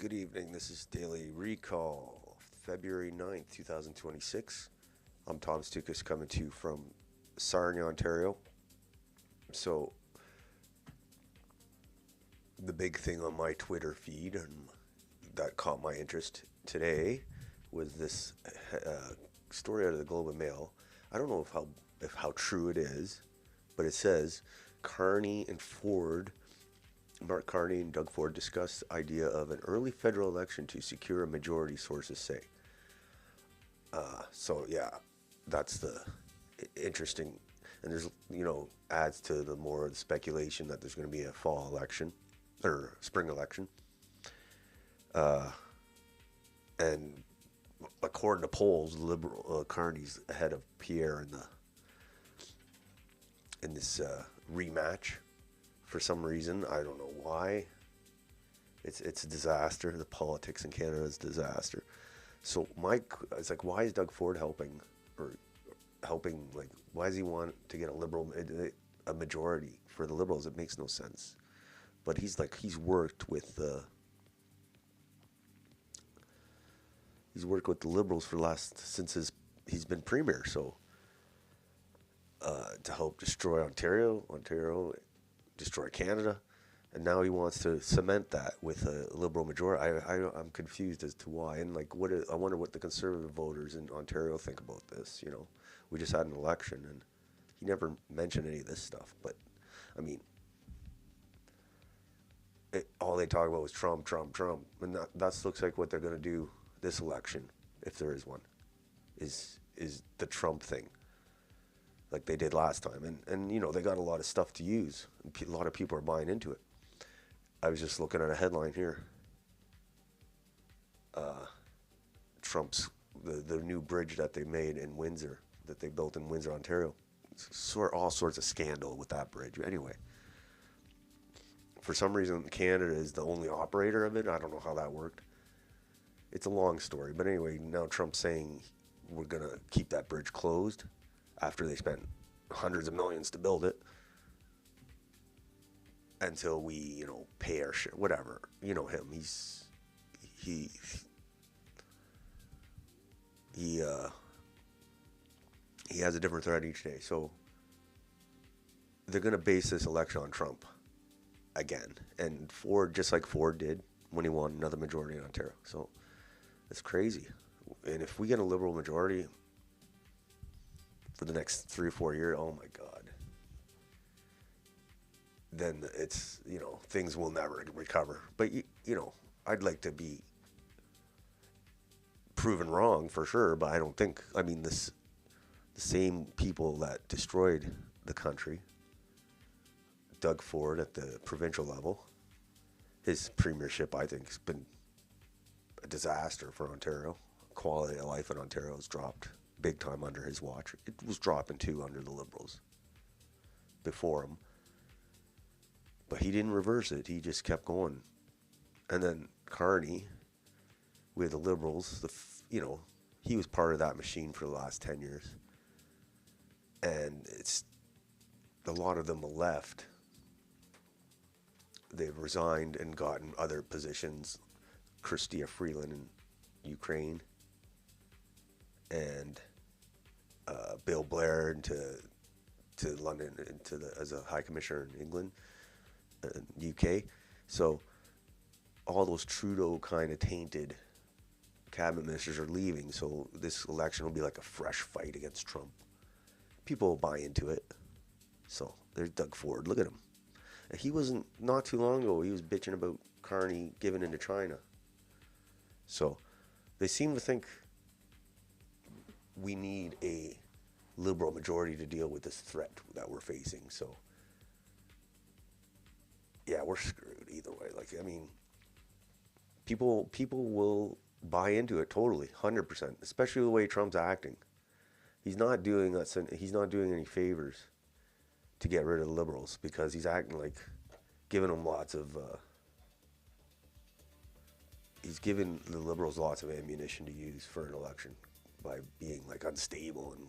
Good evening. This is Daily Recall, February 9th, 2026. I'm Tom Stoukas coming to you from Sarnia, Ontario. So, the big thing on my Twitter feed and that caught my interest today was this story out of the Globe and Mail. I don't know if how true it is, but it says Carney and Ford Mark Carney and Doug Ford discussed the idea of an early federal election to secure a majority, sources say. So yeah, that's the interesting, and there's adds to the more speculation that there's going to be a fall election or spring election, and according to polls, liberal Carney's ahead of Pierre in this rematch. For some reason, I don't know why. It's a disaster. The politics in Canada is a disaster. So it's like, why is Doug Ford helping, or helping? Like, why does he want to get a majority for the Liberals? It makes no sense. But he's worked with the Liberals for since he's been premier. So to help destroy Ontario, destroy Canada, and now he wants to cement that with a Liberal majority. I'm confused as to why, and I wonder what the Conservative voters in Ontario think about this. We just had an election, and he never mentioned any of this stuff. But I mean, all they talk about was Trump, Trump, Trump, and that looks like what they're going to do this election, if there is one, is the Trump thing, like they did last time. And they got a lot of stuff to use. A lot of people are buying into it. I was just looking at a headline here. Trump's, the new bridge that they made in Windsor, that they built in Windsor, Ontario. All sorts of scandal with that bridge. Anyway, for some reason, Canada is the only operator of it. I don't know how that worked. It's a long story. But anyway, now Trump's saying we're going to keep that bridge closed after they spent hundreds of millions to build it, until we, pay our share, whatever. You know him. He has a different threat each day. So they're going to base this election on Trump again. And Ford, just like Ford did when he won another majority in Ontario. So it's crazy. And if we get a Liberal majority for the next 3 or 4 years, oh my God, then it's, things will never recover. But, I'd like to be proven wrong for sure, but I don't think, the same people that destroyed the country, Doug Ford at the provincial level, his premiership, I think, has been a disaster for Ontario. Quality of life in Ontario has dropped big time under his watch. It was dropping too under the Liberals before him. But he didn't reverse it. He just kept going. And then Carney, with the Liberals, he was part of that machine for the last 10 years. And a lot of them left. They've resigned and gotten other positions. Chrystia Freeland in Ukraine. And Bill Blair to London as a High Commissioner in England. UK. So all those Trudeau kind of tainted cabinet ministers are leaving, so this election will be like a fresh fight against Trump. People will buy into it. So there's Doug Ford. Look at him. And he wasn't, not too long ago, he was bitching about Carney giving into China. So they seem to think we need a Liberal majority to deal with this threat that we're facing. So yeah, we're screwed either way. People will buy into it totally, 100%. Especially the way Trump's acting. He's not doing any favors to get rid of the Liberals, because he's acting like giving them he's giving the Liberals lots of ammunition to use for an election by being unstable and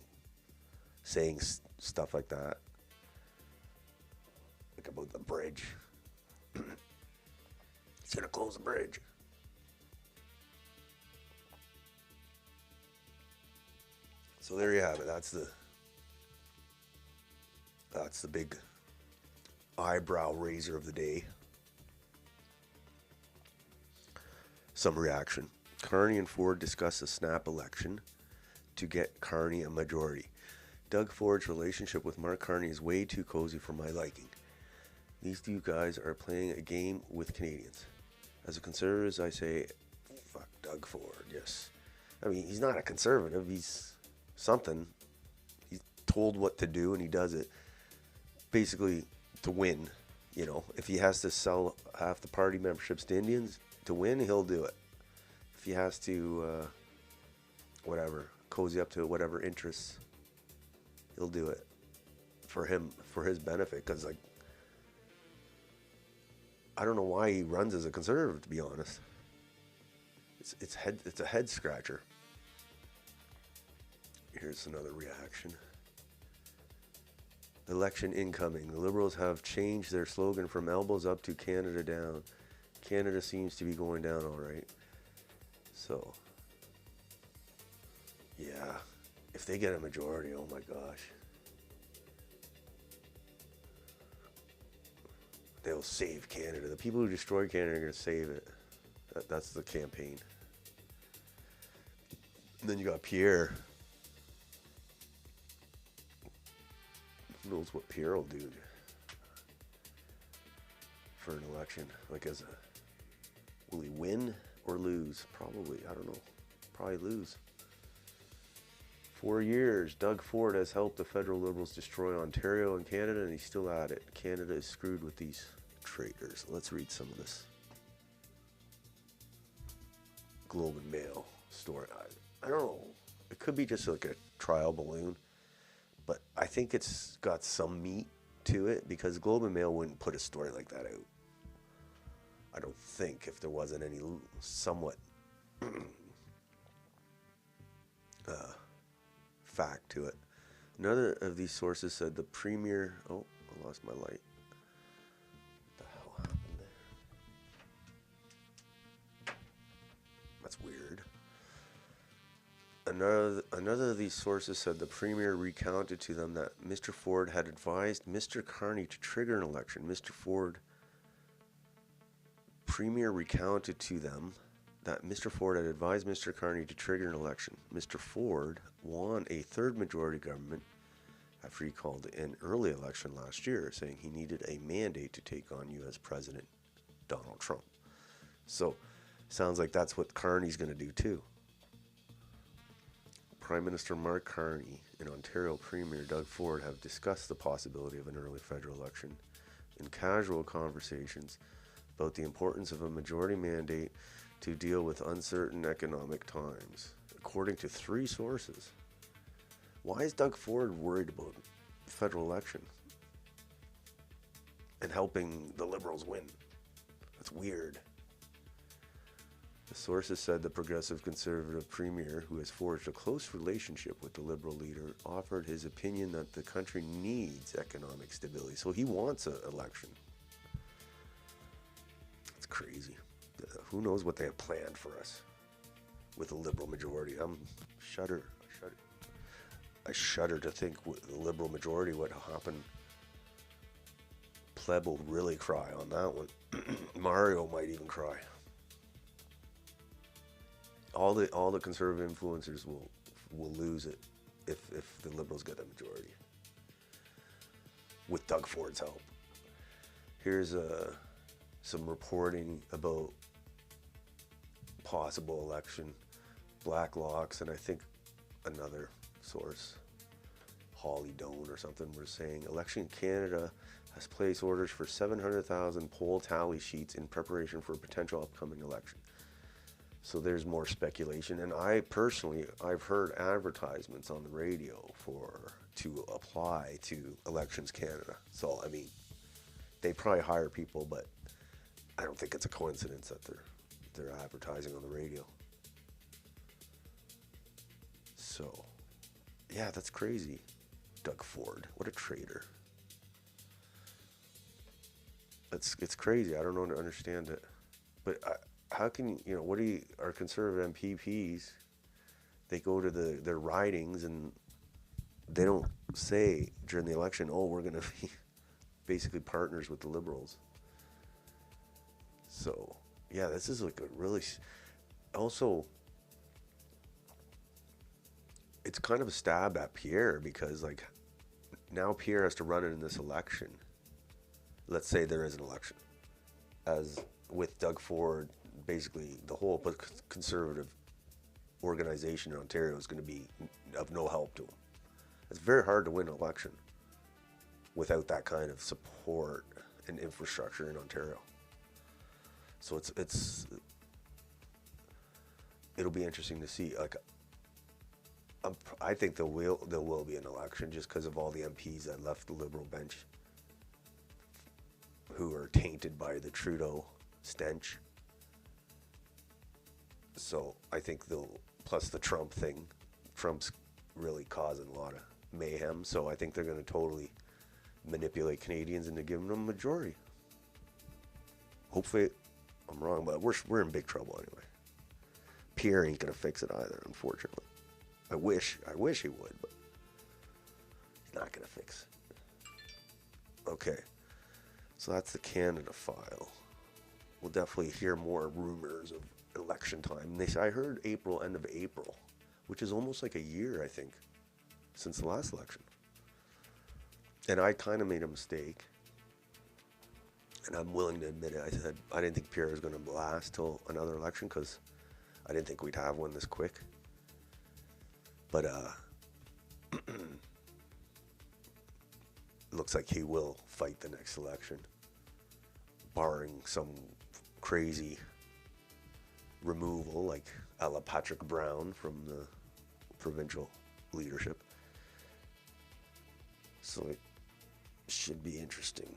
saying stuff like that, like about the bridge. He's gonna close the bridge. So there you have it. That's the big eyebrow raiser of the day. Some reaction. Carney and Ford discuss a snap election to get Carney a majority. Doug Ford's relationship with Mark Carney is way too cozy for my liking. These two guys are playing a game with Canadians. As a conservative, I say, fuck Doug Ford, yes. I mean, he's not a conservative. He's something. He's told what to do, and he does it basically to win. You know, if he has to sell half the party memberships to Indians to win, he'll do it. If he has to, cozy up to whatever interests, he'll do it for him, for his benefit. Because, like, I don't know why he runs as a conservative, to be honest. It's a head scratcher. Here's another reaction. Election incoming. The Liberals have changed their slogan from elbows up to Canada down. Canada seems to be going down all right. So, yeah, if they get a majority, oh my gosh. They'll save Canada. The people who destroy Canada are going to save it. That's the campaign. And then you got Pierre. Who knows what Pierre will do for an election? Like, will he win or lose? Probably, I don't know. Probably lose. 4 years, Doug Ford has helped the federal Liberals destroy Ontario and Canada, and he's still at it. Canada is screwed with these traitors. Let's read some of this. Globe and Mail story. I don't know. It could be just like a trial balloon, but I think it's got some meat to it, because Globe and Mail wouldn't put a story like that out. I don't think, if there wasn't any somewhat fact to it. Another of these sources said the premier... Oh, I lost my light. What the hell happened there? That's weird. Another of these sources said the premier recounted to them that Mr. Ford had advised Mr. Carney to trigger an election. Premier recounted to them that Mr. Ford had advised Mr. Carney to trigger an election. Mr. Ford won a third majority government after he called an early election last year, saying he needed a mandate to take on U.S. President Donald Trump. So, sounds like that's what Carney's going to do too. Prime Minister Mark Carney and Ontario Premier Doug Ford have discussed the possibility of an early federal election in casual conversations about the importance of a majority mandate to deal with uncertain economic times, according to 3 sources. Why is Doug Ford worried about the federal election and helping the Liberals win? That's weird. The sources said the progressive conservative premier, who has forged a close relationship with the Liberal leader, offered his opinion that the country needs economic stability. So he wants an election. It's crazy. Who knows what they have planned for us with a Liberal majority? I shudder to think with the Liberal majority what happened. Pleb will really cry on that one. Mario might even cry. All the conservative influencers will lose it if the Liberals get a majority with Doug Ford's help. Here's some reporting about possible election, Black Locks, and I think another source, Holly Doan or something, was saying Election Canada has placed orders for 700,000 poll tally sheets in preparation for a potential upcoming election. So there's more speculation, and I've heard advertisements on the radio to apply to Elections Canada. So I mean, they probably hire people, but I don't think it's a coincidence that they're advertising on the radio. So, yeah, that's crazy. Doug Ford, what a traitor. It's crazy. I don't understand it. But how can our conservative MPPs They go to their ridings and they don't say during the election, oh, we're going to be basically partners with the Liberals. So, yeah, this is like a really. Also, it's kind of a stab at Pierre because, like, now Pierre has to run in this election. Let's say there is an election. As with Doug Ford, basically the whole conservative organization in Ontario is going to be of no help to him. It's very hard to win an election without that kind of support and infrastructure in Ontario. So it'll be interesting to see. Like, I think there will be an election just because of all the MPs that left the Liberal bench who are tainted by the Trudeau stench. So I think plus the Trump thing, Trump's really causing a lot of mayhem. So I think they're going to totally manipulate Canadians into giving them a majority. Hopefully I'm wrong, but we're in big trouble anyway. Pierre ain't going to fix it either, unfortunately. I wish he would, but he's not going to fix it. Okay. So that's the Canada file. We'll definitely hear more rumors of election time. I heard April, end of April, which is almost like a year, I think, since the last election. And I kind of made a mistake. And I'm willing to admit it. I said I didn't think Pierre was going to last till another election because I didn't think we'd have one this quick. But looks like he will fight the next election, barring some crazy removal like a la Patrick Brown from the provincial leadership. So it should be interesting.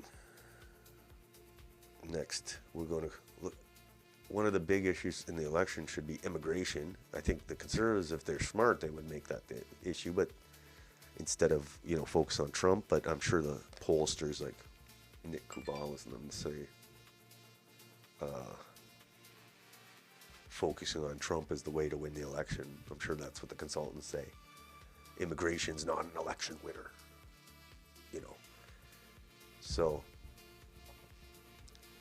Next, we're going to look. One of the big issues in the election should be immigration. I think the Conservatives, if they're smart, they would make that the issue, but instead of, focus on Trump. But I'm sure the pollsters like Nick Kubalis and them say focusing on Trump is the way to win the election. I'm sure that's what the consultants say. Immigration's not an election winner, So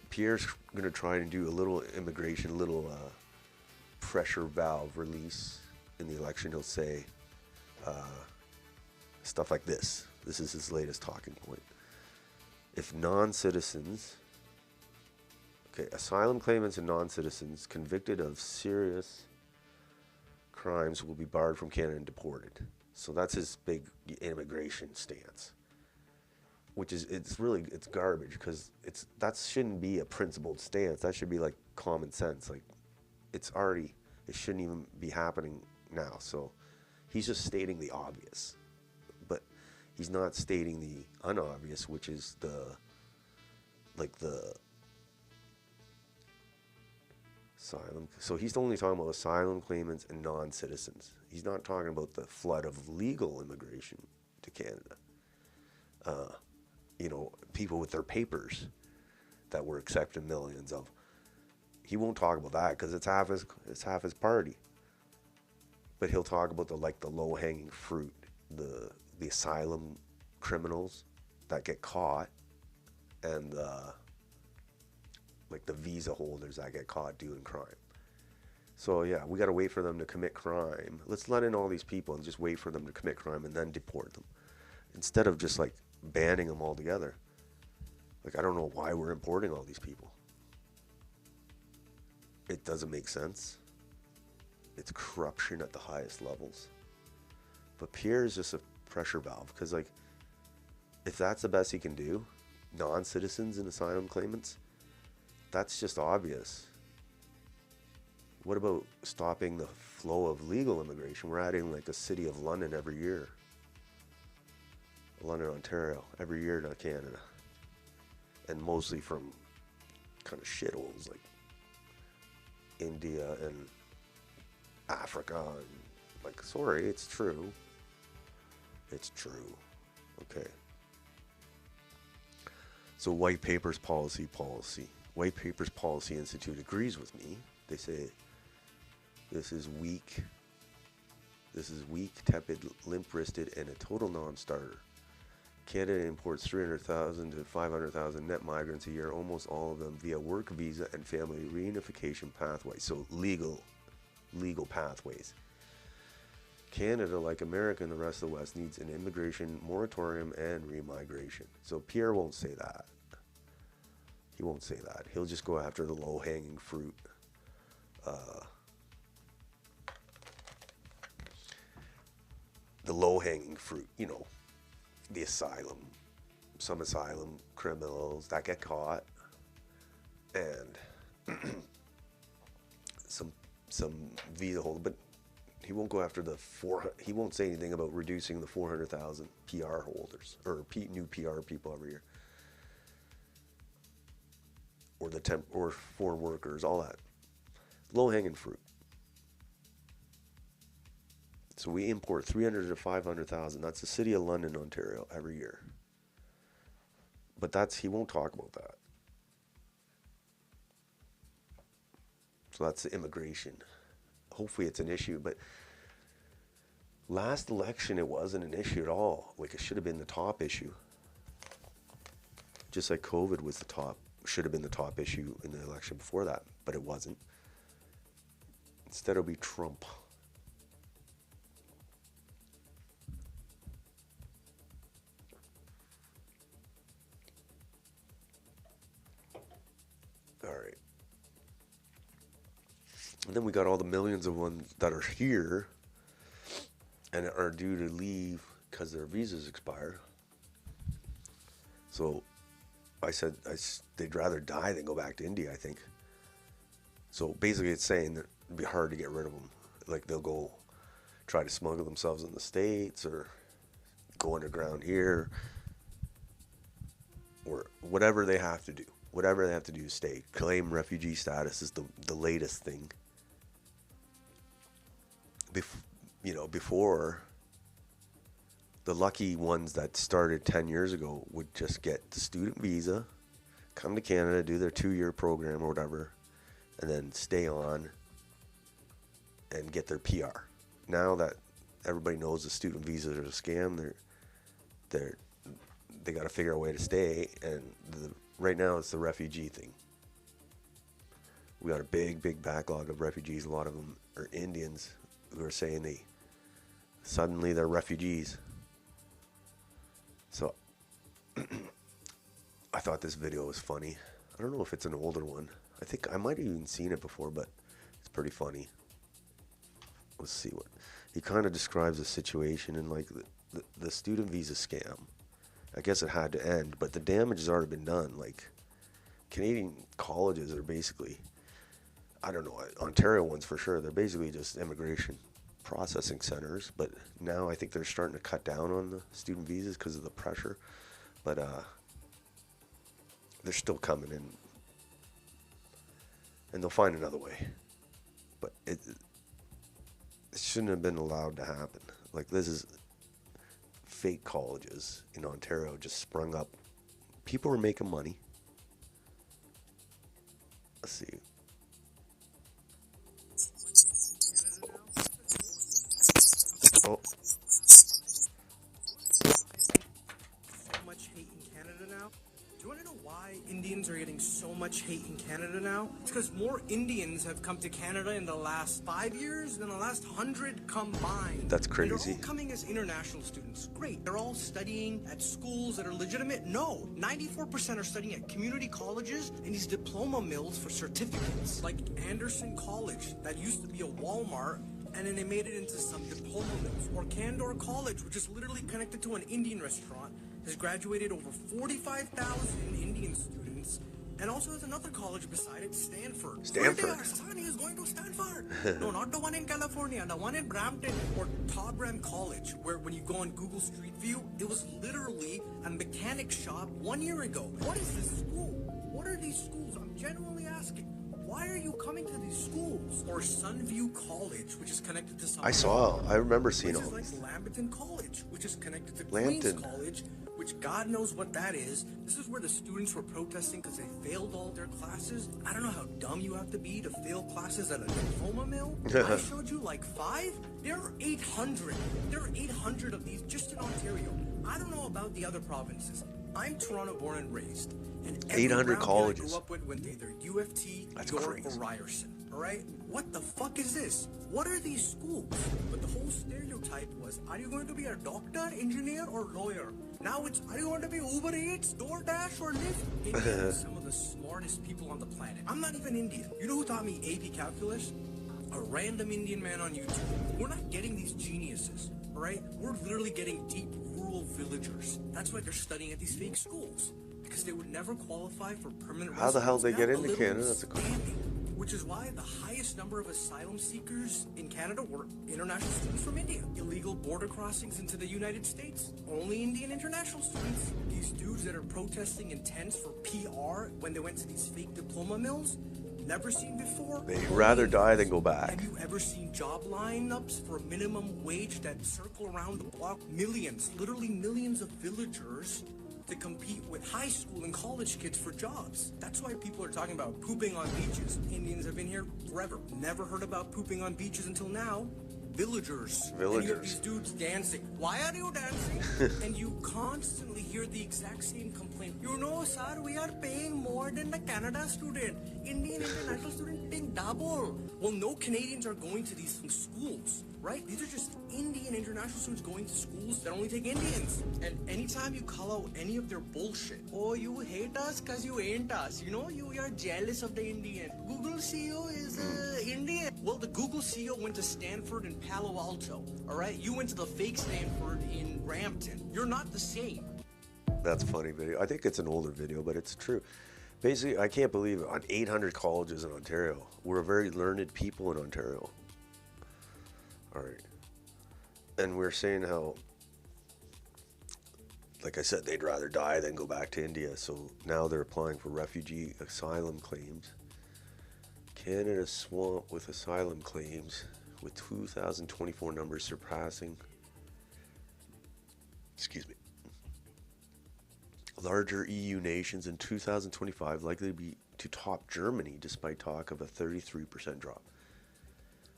Pierre's going to try and do a little immigration, a little pressure valve release in the election. He'll say stuff like this. This is his latest talking point. If non-citizens, asylum claimants and non-citizens convicted of serious crimes will be barred from Canada and deported. So that's his big immigration stance. Which is, it's garbage because that shouldn't be a principled stance. That should be like common sense. Like, it shouldn't even be happening now. So he's just stating the obvious, but he's not stating the unobvious, which is the asylum. So he's only talking about asylum claimants and non-citizens. He's not talking about the flood of legal immigration to Canada. People with their papers that we're accepting millions of. He won't talk about that because it's half his party. But he'll talk about the low-hanging fruit, the asylum criminals that get caught, and the visa holders that get caught doing crime. So yeah, we got to wait for them to commit crime. Let's let in all these people and just wait for them to commit crime and then deport them, instead of just banning them altogether. I don't know why we're importing all these people. It doesn't make sense. It's corruption at the highest levels. But Pierre is just a pressure valve because, if that's the best he can do, non-citizens and asylum claimants, that's just obvious. What about stopping the flow of legal immigration? We're adding a city of London every year. London, Ontario, every year to Canada. And mostly from kind of shitholes like India and Africa. And sorry, it's true. It's true. Okay. So White Papers Policy. White Papers Policy Institute agrees with me. They say this is weak This is weak, tepid, limp-wristed, and a total non-starter. Canada imports 300,000 to 500,000 net migrants a year, almost all of them via work visa and family reunification pathways. So legal pathways. Canada, like America and the rest of the West, needs an immigration moratorium and remigration. So Pierre won't say that. He won't say that. He'll just go after the low-hanging fruit. The low-hanging fruit, you know, the asylum, some asylum criminals that get caught, and some visa holder, but he won't go after he won't say anything about reducing the 400,000 PR holders, or new PR people every year, or or foreign workers, all that. Low-hanging fruit. So we import 300 to 500,000. That's the city of London, Ontario, every year. But he won't talk about that. So that's the immigration. Hopefully it's an issue, but last election it wasn't an issue at all. Like, it should have been the top issue. Just like COVID was should have been the top issue in the election before that, but it wasn't. Instead it'll be Trump. All right. And then we got all the millions of ones that are here and are due to leave because their visas expire. So I said they'd rather die than go back to India, I think. So basically it's saying that it'd be hard to get rid of them. Like, they'll go try to smuggle themselves in the States or go underground here, or whatever they have to do. Whatever they have to do to stay. Claim refugee status is the latest thing. Before, the lucky ones that started 10 years ago would just get the student visa, come to Canada, do their 2-year program or whatever, and then stay on and get their PR. Now that everybody knows the student visas are a scam, they got to figure out a way to stay, and right now it's the refugee thing. We got a big backlog of refugees. A lot of them are Indians who are saying suddenly they're refugees. So I thought this video was funny. I don't know if it's an older one. I think I might have even seen it before, but it's pretty funny. Let's see what he kind of describes the situation in, like, the student visa scam. I guess it had to end, but the damage has already been done. Like, Canadian colleges are basically, I don't know, Ontario ones for sure, they're basically just immigration processing centers, but now I think they're starting to cut down on the student visas because of the pressure, but they're still coming in, and they'll find another way, but it shouldn't have been allowed to happen. Like, this is fake colleges in Ontario just sprung up. People were making money. Let's see. Oh. So much hate in Canada now. Do you want to know why Indians are getting so much hate in Canada now? It's because more Indians have come to Canada in the last 5 years than the last 100 combined. That's crazy. And they're all coming as international students. Great. They're all studying at schools that are legitimate? No. 94% are studying at community colleges and these diploma mills for certificates. Like Anderson College, that used to be a Walmart, and then they made it into some diploma mills. Or Candor College, which is literally connected to an Indian restaurant, has graduated over 45,000 Indian students, and also has another college beside it, Stanford. Stanford. Son is going to Stanford. No, not the one in California, the one in Brampton. Or Togrem College, where when you go on Google Street View, it was literally a mechanic shop 1 year ago. What is this school? What are these schools? I'm genuinely asking. Why Why are you coming to these schools? Or Sunview College, which is connected to some. I remember seeing all places these. like Lamberton College, which is connected to Lambton. Queens College, which God knows what that is. This is where the students were protesting because they failed all their classes. I don't know how dumb you have to be to fail classes at a diploma mill. I showed you like 5. There are 800. There are 800 of these just in Ontario. I don't know about the other provinces. I'm Toronto born and raised. And every 800 colleges. I grew up with went to either UFT, That's York, crazy. or Ryerson. All right? What the fuck is this? What are these schools? But the whole stereotype was, are you going to be a doctor, engineer, or lawyer? Now it's, are you going to be Uber Eats, DoorDash, or Lyft? Indians are some of the smartest people on the planet. I'm not even Indian. You know who taught me AP Calculus? A random Indian man on YouTube. We're not getting these geniuses, all right? We're literally getting deep rural villagers. That's why they're studying at these fake schools. Because they would never qualify for permanent residence. How the hell they get Now, into a Canada? little That's a good standing. Which is why the highest number of asylum seekers in Canada were international students from India. Illegal border crossings into the United States, only Indian international students. These dudes that are protesting in tents for PR when they went to these fake diploma mills, never seen before. They'd rather die than go back. Have you ever seen job lineups for minimum wage that circle around the block? Millions, literally millions of villagers to compete with high school and college kids for jobs. That's why people are talking about pooping on beaches. Indians have been here forever. Never heard about pooping on beaches until now. Villagers. And you have these dudes dancing. Why are you dancing? And you constantly hear the exact same complaint. You know, sir, we are paying more than the Canada student. Indian international student paying double. Well, no Canadians are going to these schools, right? These are just Indian international students going to schools that only take Indians. And anytime you call out any of their bullshit, oh, you hate us because you ain't us. You know, you are jealous of the Indian. Google CEO is Indian. Well, the Google CEO went to Stanford and Palo Alto, all right? You went to the fake Stanford in Brampton. You're not the same. That's a funny video. I think it's an older video, but it's true. Basically, I can't believe it. On 800 colleges in Ontario. We're a very learned people in Ontario. All right. And we're saying how, like I said, they'd rather die than go back to India. So now they're applying for refugee asylum claims. Canada swamped with asylum claims, with 2024 numbers surpassing, larger EU nations in 2025, likely to be to top Germany, despite talk of a 33% drop.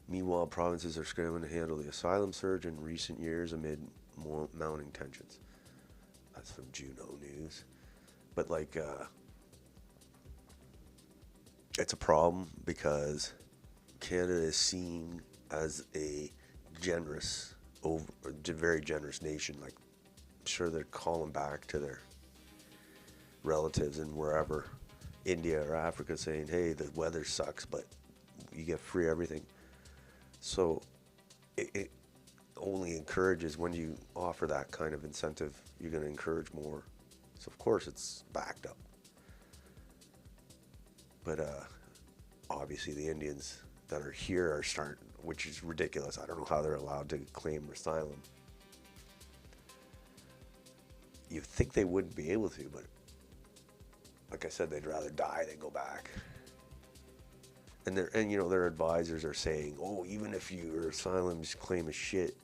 Meanwhile, provinces are scrambling to handle the asylum surge in recent years amid more mounting tensions. That's from Juno News. But like, it's a problem because Canada is seen as a generous, very generous nation. Like, I'm sure they're calling back to their relatives and wherever, India or Africa, saying, hey, the weather sucks, but you get free everything. So it only encourages, when you offer that kind of incentive, you're going to encourage more. So of course it's backed up. But obviously the Indians that are here are starting, which is ridiculous. I don't know how they're allowed to claim asylum. You'd think they wouldn't be able to, but like I said, they'd rather die than go back. And you know, their advisors are saying, oh, even if your asylum claim is shit,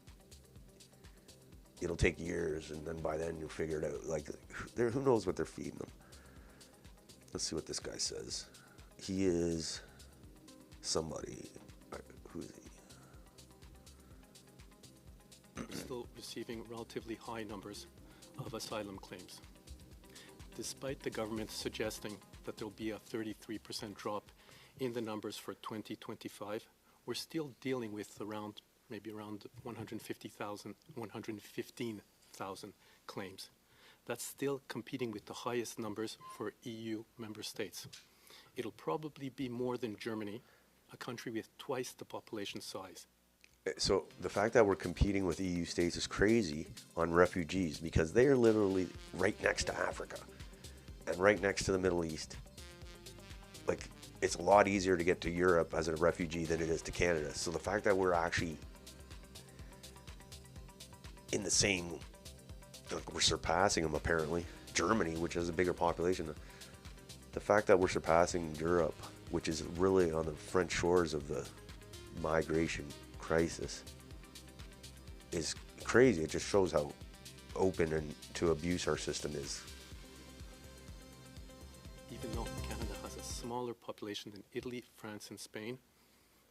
it'll take years, and then by then you'll figure it out. Like, who knows what they're feeding them? Let's see what this guy says. He is somebody. Who is he? Still receiving relatively high numbers of asylum claims. Despite the government suggesting that there'll be a 33% drop in the numbers for 2025, we're still dealing with maybe around 150,000, 115,000 claims. That's still competing with the highest numbers for EU member states. It'll probably be more than Germany, a country with twice the population size. So the fact that we're competing with EU states is crazy on refugees, because they are literally right next to Africa and right next to the Middle East. Like, it's a lot easier to get to Europe as a refugee than it is to Canada. So the fact that we're actually in the same, like, we're surpassing them apparently. Germany, which has a bigger population. The fact that we're surpassing Europe which is really on the front shores of the migration crisis, is crazy. It just shows how open and to abuse our system is. Even though Canada has a smaller population than Italy, France, and Spain,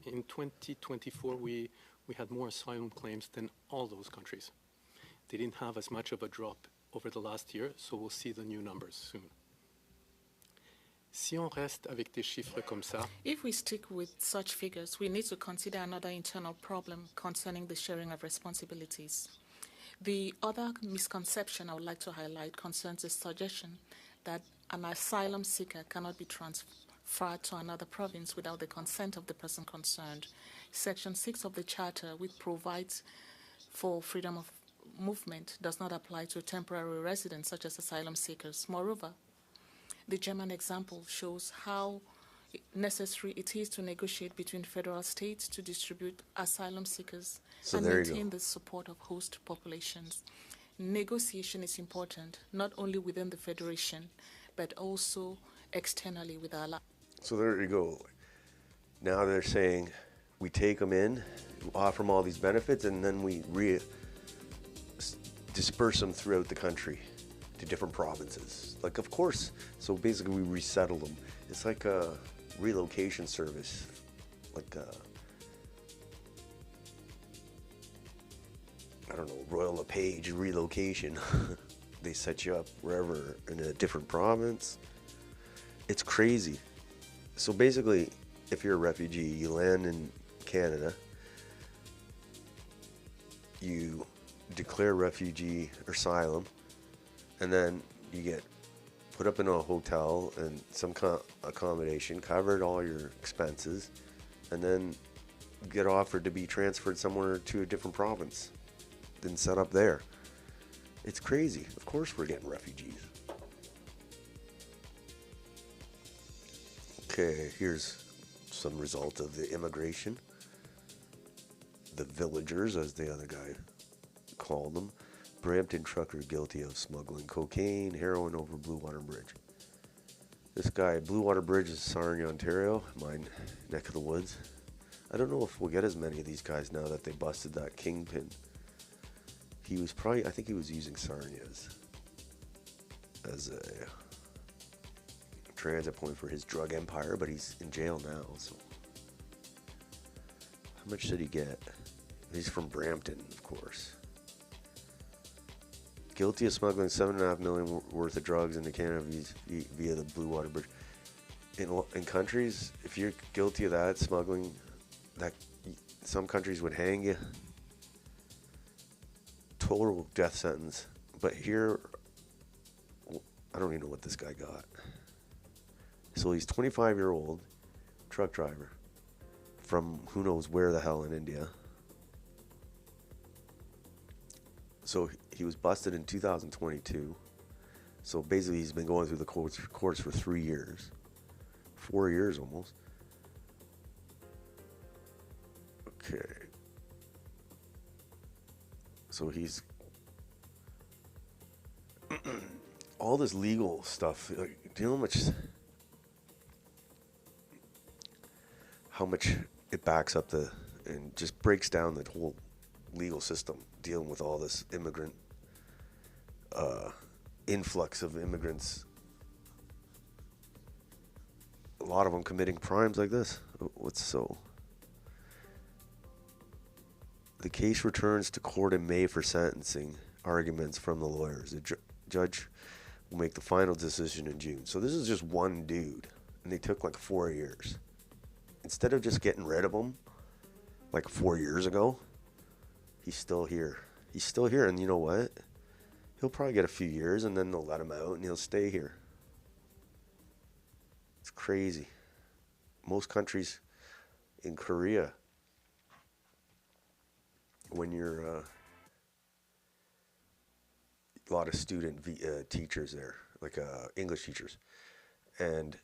in 2024 we had more asylum claims than all those countries. They didn't have as much of a drop over the last year, so we'll see the new numbers soon. Si on reste avec des chiffres comme ça, if we stick with such figures, we need to consider another internal problem concerning the sharing of responsibilities. The other misconception I would like to highlight concerns the suggestion that an asylum seeker cannot be transferred to another province without the consent of the person concerned. Section 6 of the Charter, which provides for freedom of movement, does not apply to temporary residents such as asylum seekers. Moreover, the German example shows how necessary it is to negotiate between federal states to distribute asylum seekers and maintain the support of host populations. Negotiation is important, not only within the federation, but also externally with our allies. So there you go. Now they're saying we take them in, offer them all these benefits, and then we disperse them throughout the country to different provinces. Like, of course. So basically we resettle them. It's like a relocation service. Like I don't know, Royal LePage relocation. They set you up wherever in a different province. It's crazy. So basically, if you're a refugee, you land in Canada, you declare refugee or asylum, and then you get put up in a hotel and some accommodation, covered all your expenses, and then get offered to be transferred somewhere to a different province, then set up there. It's crazy. Of course we're getting refugees. Okay, here's some result of the immigration. The villagers, as the other guy called them. Brampton trucker guilty of smuggling cocaine, heroin over Blue Water Bridge. This guy, Blue Water Bridge is Sarnia, Ontario, my neck of the woods. I don't know if we'll get as many of these guys now that they busted that kingpin. He was probably, I think he was using Sarnia as a transit point for his drug empire, but he's in jail now, so. How much did he get? He's from Brampton, of course. Guilty of smuggling $7.5 million worth of drugs into Canada via the Blue Water Bridge. In countries, if you're guilty of that smuggling, that some countries would hang you. Total death sentence. But here, I don't even know what this guy got. So he's 25-year-old truck driver from who knows where the hell in India. So he was busted in 2022. So basically he's been going through the courts for 3 years. 4 years almost. Okay. So he's all this legal stuff. Like, do you know how much it backs up and just breaks down the whole legal system dealing with all this immigrant influx of immigrants, a lot of them committing crimes like this. The case returns to court in May for sentencing arguments from the lawyers. The judge will make the final decision in June. So this is just one dude, and they took like 4 years. Instead of just getting rid of him like 4 years ago, he's still here. He's still here, and you know what? He'll probably get a few years, and then they'll let him out, and he'll stay here. It's crazy. Most countries in Korea, when you're a lot of student teachers there, like English teachers, and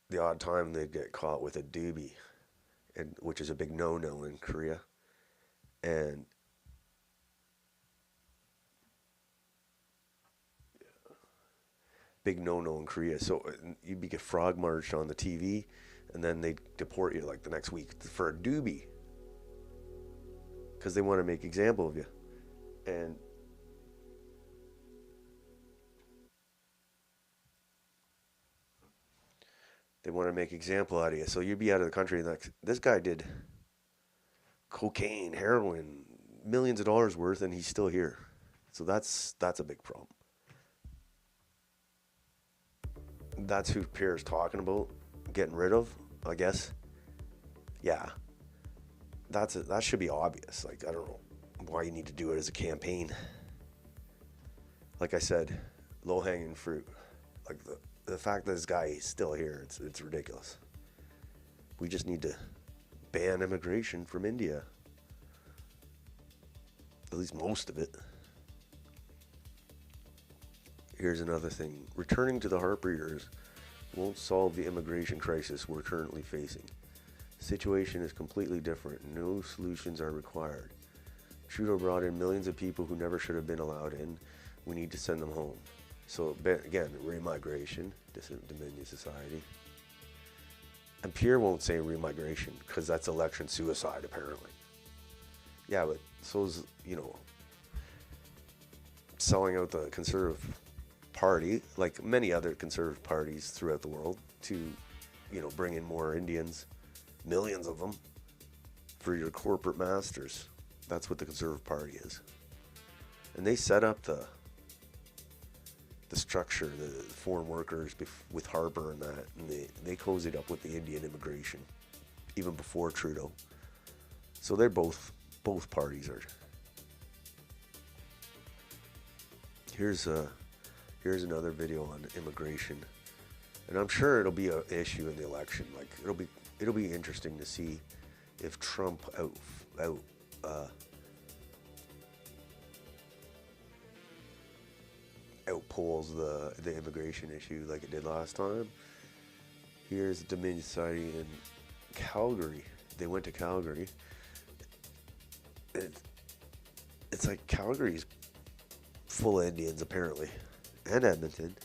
the odd time they'd get caught with a doobie, which is a big no-no in Korea, and big no-no in Korea. So you'd be get frog marched on the TV, and then they deport you like the next week for a doobie because they want to make example of you. And they want to make example out of you. So you'd be out of the country. Like, this guy did cocaine, heroin, millions of dollars worth, and he's still here. So that's a big problem. That's who Pierre's talking about getting rid of, I guess. Yeah, that should be obvious. Like, I don't know why you need to do it as a campaign. Like I said, low-hanging fruit. Like the fact that this guy is still here, it's ridiculous. We just need to ban immigration from India. At least most of it. Here's another thing. Returning to the Harper years won't solve the immigration crisis we're currently facing. The situation is completely different. No solutions are required. Trudeau brought in millions of people who never should have been allowed in. We need to send them home. So again, remigration, Dominion society. And Pierre won't say remigration because that's election suicide apparently. Yeah, but so's, selling out the Conservative Party, like many other Conservative parties throughout the world, to, bring in more Indians, millions of them, for your corporate masters. That's what the Conservative Party is. And they set up the structure, the foreign workers with Harper and that, and they cozied up with the Indian immigration even before Trudeau. So they're both parties are. Here's another video on immigration, and I'm sure it'll be an issue in the election. Like it'll be interesting to see if Trump outpolls the immigration issue like it did last time. Here's the Dominion Society in Calgary. They went to Calgary. It's like Calgary's full of Indians apparently, and Edmonton.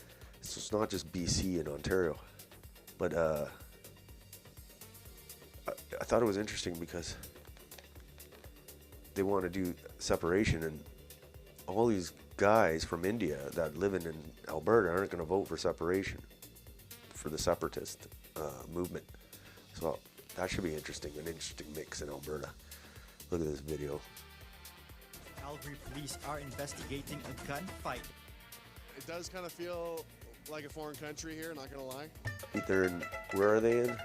So it's not just BC and Ontario. But I thought it was interesting because they want to do separation, and all these guys from India that living in Alberta aren't going to vote for separation, for the separatist movement. So that should be interesting, an interesting mix in Alberta. Look at this video. Calgary police are investigating a gunfight. It does kind of feel like a foreign country here, not gonna lie. They're in, where are they in?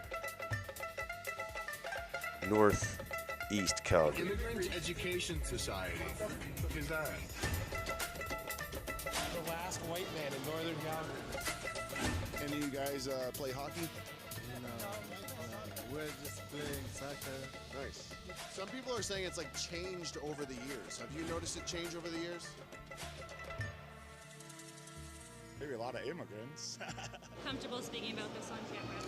Northeast Calgary. Immigrant Education Society. What is that? The last white man in Northern Calgary. Any of you guys play hockey? No, we're just playing soccer. Nice. Some people are saying it's like changed over the years. Have you noticed it change over the years? Maybe a lot of immigrants. Comfortable speaking about this on camera.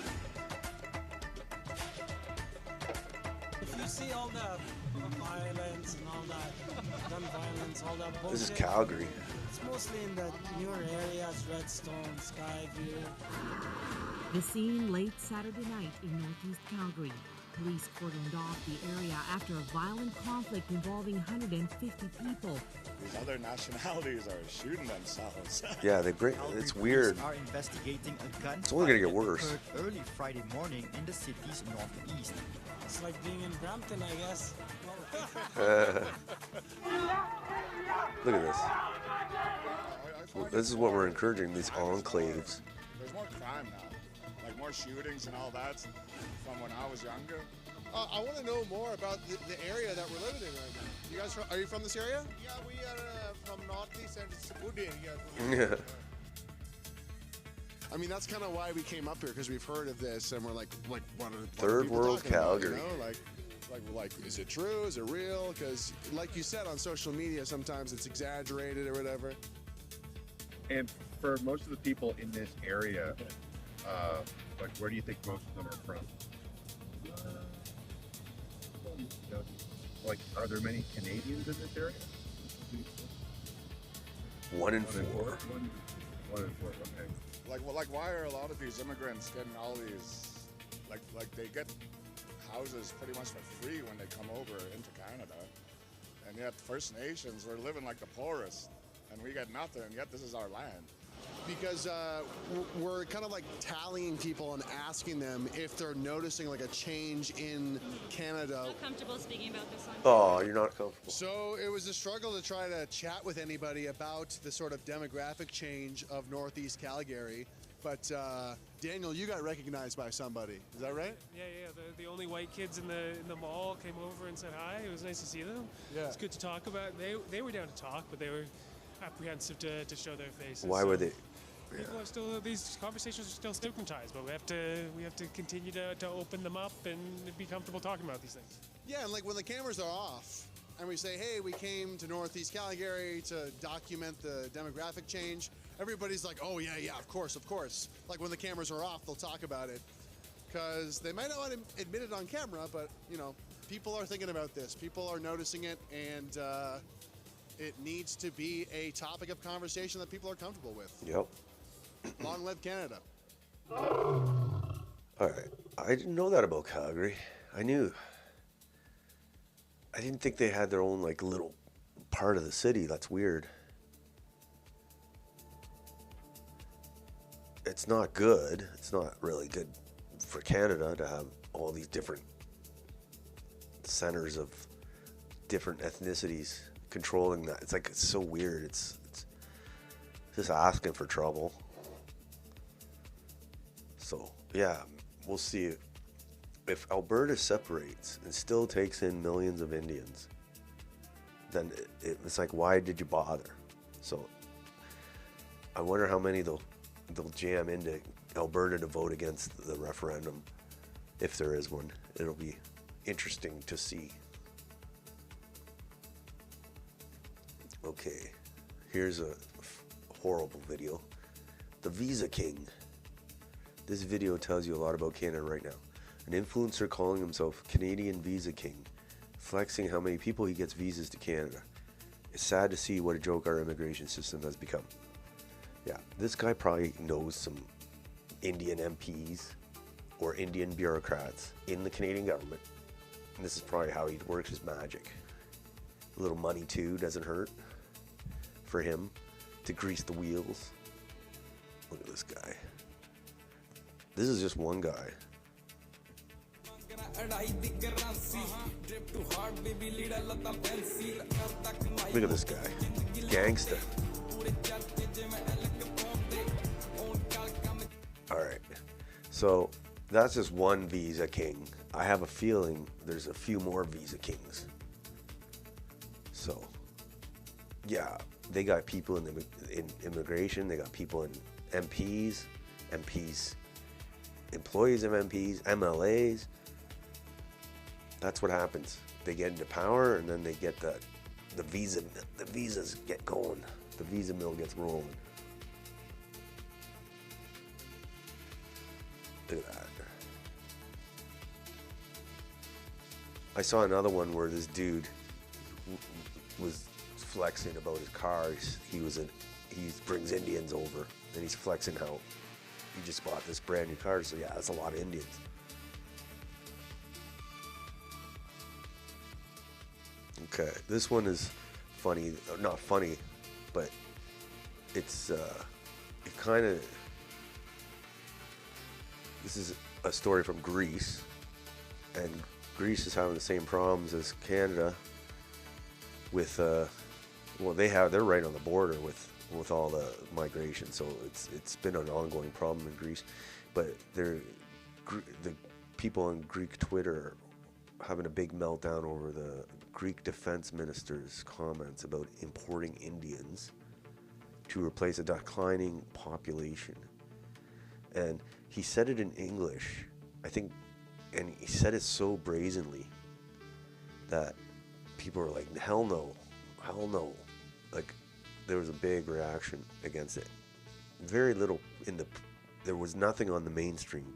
If you see all the violence and all that gun violence, all that bullshit. This is Calgary. It's mostly in the newer areas, Redstone, Skyview. The scene late Saturday night in Northeast Calgary. Police cordoned off the area after a violent conflict involving 150 people. These other nationalities are shooting themselves. Yeah, they bring. It's weird. Are investigating a gunfight. It's only gonna get worse. That occurred early Friday morning in the city's northeast. It's like being in Brampton, I guess. Look at this. This is what we're encouraging, these enclaves. There's more crime now. Like more shootings and all that from when I was younger. I want to know more about the area that we're living in right now. You guys, are you from this area? Yeah, we are from Northeast, and it's a good area. Yeah. I mean, that's kind of why we came up here, because we've heard of this, and we're like, what are Third people world talking about, Calgary. Like, is it true? Is it real? Because, like you said, on social media, sometimes it's exaggerated or whatever. And for most of the people in this area, like, where do you think most of them are from? Like, are there many Canadians in this area? 1 in 4. 1 in 4. Okay. Like why are a lot of these immigrants getting all these, like they get houses pretty much for free when they come over into Canada, and yet First Nations, we're living like the poorest, and we get nothing, and yet this is our land. Because we're kind of like tallying people and asking them if they're noticing like a change in Canada. Not comfortable speaking about this one. Oh, you're not comfortable. So it was a struggle to try to chat with anybody about the sort of demographic change of Northeast Calgary. But Daniel, you got recognized by somebody. Is that right? Yeah. The only white kids in the mall came over and said hi. It was nice to see them. Yeah. It's good to talk about. They were down to talk, but they were apprehensive to show their faces. Why were they? People are still, these conversations are still stigmatized, but we have to continue to open them up and be comfortable talking about these things. Yeah, and like when the cameras are off and we say, hey, we came to Northeast Calgary to document the demographic change, everybody's like, oh, yeah, of course. Like when the cameras are off, they'll talk about it because they might not want to admit it on camera, but, you know, people are thinking about this. People are noticing it, and it needs to be a topic of conversation that people are comfortable with. Yep. Long live Canada. All right. I didn't know that about Calgary. I didn't think they had their own like little part of the city. That's weird. It's not good. It's not really good for Canada to have all these different centers of different ethnicities controlling that. It's like, it's so weird. It's just asking for trouble. So, yeah, we'll see if Alberta separates and still takes in millions of Indians, then it's like, why did you bother? So I wonder how many they'll jam into Alberta to vote against the referendum, if there is one. It'll be interesting to see. Okay, here's a horrible video. The Visa King. This video tells you a lot about Canada right now. An influencer calling himself Canadian Visa King, flexing how many people he gets visas to Canada. It's sad to see what a joke our immigration system has become. Yeah, this guy probably knows some Indian MPs or Indian bureaucrats in the Canadian government. And this is probably how he works his magic. A little money too doesn't hurt for him to grease the wheels. Look at this guy. This is just one guy. Look at this guy. Gangsta. Alright. So that's just one Visa King. I have a feeling there's a few more Visa Kings. So, yeah, they got people in immigration. They got people in MPs, employees of MPs, MLAs. That's what happens. They get into power, and then they get the visas get going. The visa mill gets rolling. Look at that. I saw another one where this dude was flexing about his car. He brings Indians over, and he's flexing how he just bought this brand new car. So yeah, that's a lot of Indians. Okay, this one is funny. Not funny, but it's it kind of. This is a story from Greece, and Greece is having the same problems as Canada with they're right on the border with all the migration, so it's been an ongoing problem in Greece. But the people on Greek Twitter are having a big meltdown over the Greek defense minister's comments about importing Indians to replace a declining population. And he said it in English, I think, and he said it so brazenly that people were like, hell no. Like, there was a big reaction against it. Very little there was nothing on the mainstream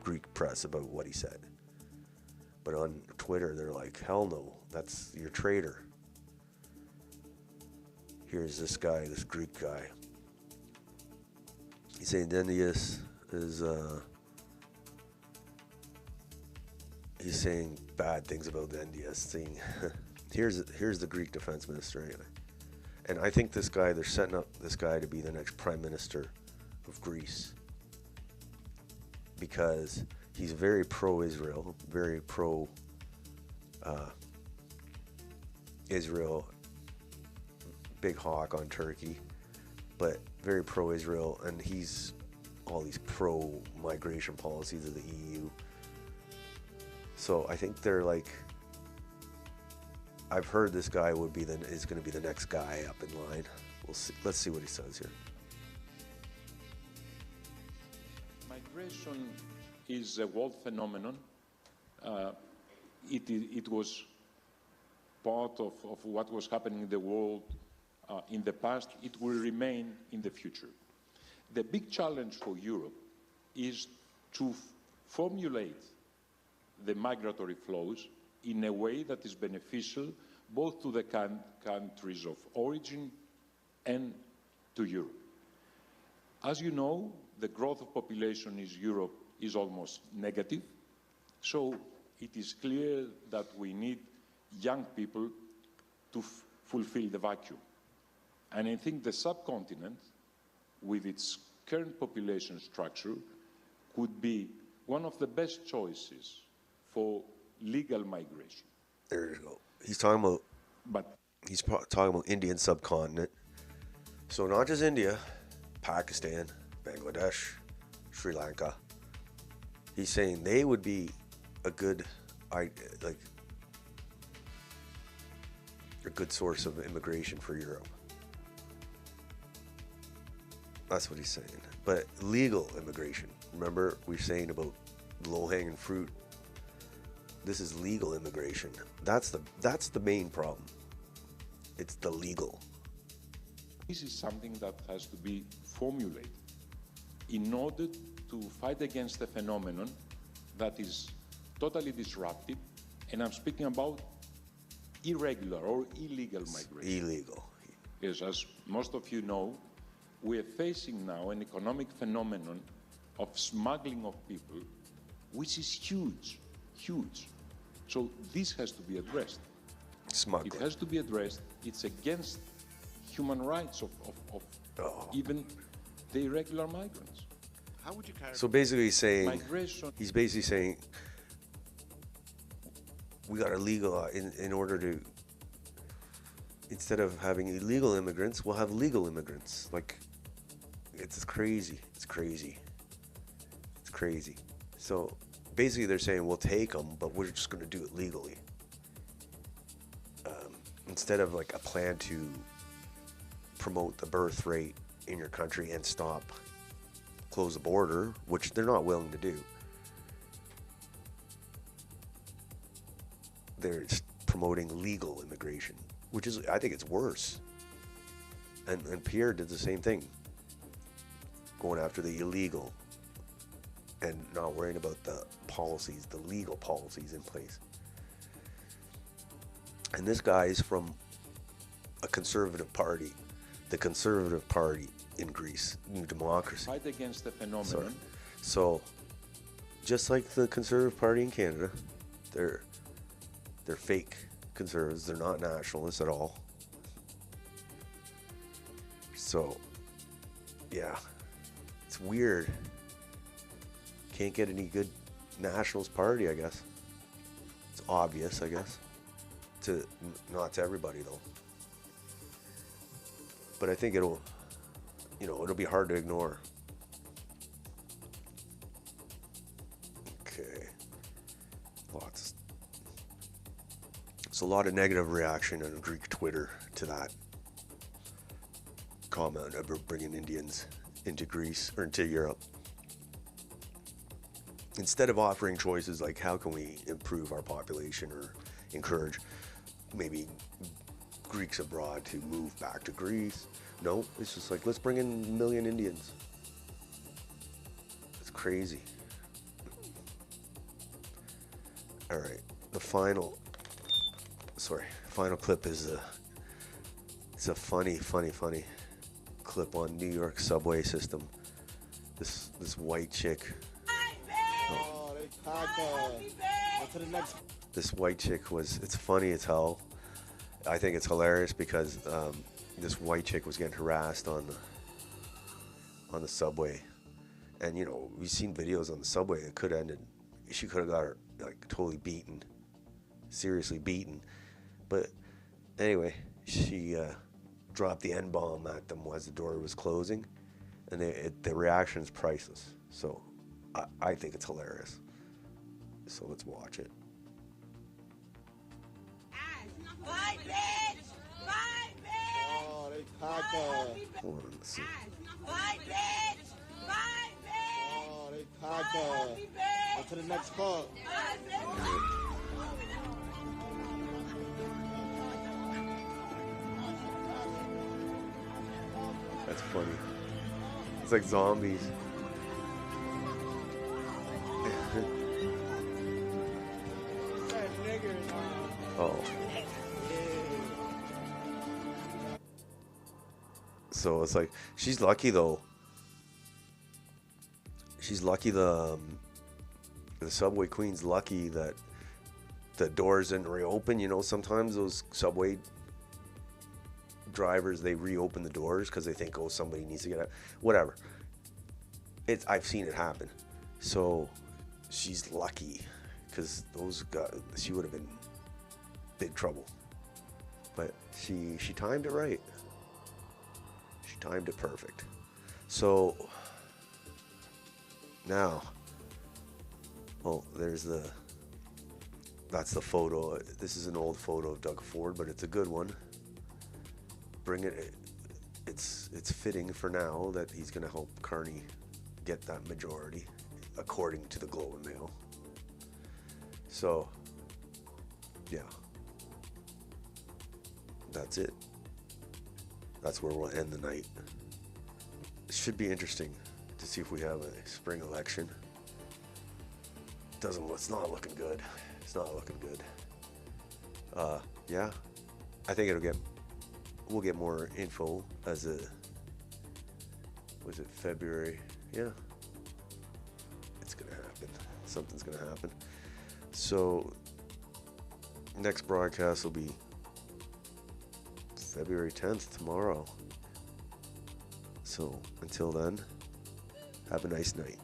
Greek press about what he said. But on Twitter, they're like, hell no, you're a traitor. Here's this guy, this Greek guy. He's saying Dendius is, he's saying bad things about Dendius, saying, here's the Greek defense minister anyway. And I think this guy, they're setting up this guy to be the next prime minister of Greece. Because he's very pro-Israel, very pro-Israel, big hawk on Turkey, but very pro-Israel, and he's all these pro-migration policies of the EU. So I think they're like, I've heard this guy is going to be the next guy up in line. We'll see. Let's see what he says here. Migration is a world phenomenon. It was part of what was happening in the world in the past. It will remain in the future. The big challenge for Europe is to formulate the migratory flows in a way that is beneficial both to the countries of origin and to Europe. As you know, the growth of population in Europe is almost negative, so it is clear that we need young people to fulfill the vacuum. And I think the subcontinent, with its current population structure, could be one of the best choices for legal migration. There you go. He's talking about, talking about Indian subcontinent. So not just India, Pakistan, Bangladesh, Sri Lanka. He's saying they would be a good, a good source of immigration for Europe. That's what he's saying. But legal immigration. Remember we were saying about low-hanging fruit. This is legal immigration. That's the main problem. It's the legal. This is something that has to be formulated in order to fight against a phenomenon that is totally disruptive, and I'm speaking about irregular or illegal migration. Illegal. Yes, as most of you know, we are facing now an economic phenomenon of smuggling of people, which is huge, huge. So this has to be addressed. Smuggling. It has to be addressed. It's against human rights of even the irregular migrants. How would you characterize? So basically he's basically saying we got to legalize in order to, instead of having illegal immigrants, we'll have legal immigrants. Like, it's crazy. It's crazy. It's crazy. So basically they're saying we'll take them, but we're just going to do it legally. Instead of like a plan to promote the birth rate in your country and close the border, which they're not willing to do. They're just promoting legal immigration, which is, I think it's worse. And Pierre did the same thing, going after the illegal and not worrying about the policies, the legal policies in place. And this guy is from a conservative party, the Conservative Party in Greece, New Democracy. Fight against the phenomenon. So, just like the Conservative Party in Canada, they're fake conservatives. They're not nationalists at all. So, yeah, it's weird. Can't get any good nationalist party, I guess. It's obvious, I guess. Not to everybody though. But I think it'll be hard to ignore. Okay. It's a lot of negative reaction on Greek Twitter to that comment about bringing Indians into Greece or into Europe. Instead of offering choices like how can we improve our population or encourage maybe Greeks abroad to move back to Greece. No, it's just like, let's bring in 1 million Indians. It's crazy. All right, the final clip is it's a funny clip on New York subway system. this white chick. Oh, they podcast. On to the next. This white chick was. It's funny as hell. I think it's hilarious because this white chick was getting harassed on the subway, and you know we've seen videos on the subway. It could have ended. She could have got her like totally beaten, seriously beaten. But anyway, she dropped the N-bomb at them as the door was closing, and the reaction is priceless. So I think it's hilarious. So let's watch it. Fight, bitch! Fight, bitch! Oh, they podcast. Hold on, let's see. Fight, bitch! Fight, bitch! Oh, they podcast. On to the next part. That's funny. It's like zombies. Oh. So it's like she's lucky though. She's lucky the subway queen's lucky that the doors didn't reopen. You know, sometimes those subway drivers, they reopen the doors because they think, oh, somebody needs to get out. Whatever. I've seen it happen. So she's lucky because those guys, she would have been big trouble. But she timed it right. She timed it perfect. So now, well, that's the photo. This is an old photo of Doug Ford, but it's a good one. It's fitting for now that he's going to help Carney get that majority, according to the Globe and Mail. So, yeah, that's it. That's where we'll end the night. It should be interesting to see if we have a spring election. It's not looking good. It's not looking good. Yeah, I think we'll get more info was it February? Yeah. It's gonna happen. Something's gonna happen. So next broadcast will be February 10th, tomorrow. So until then, have a nice night.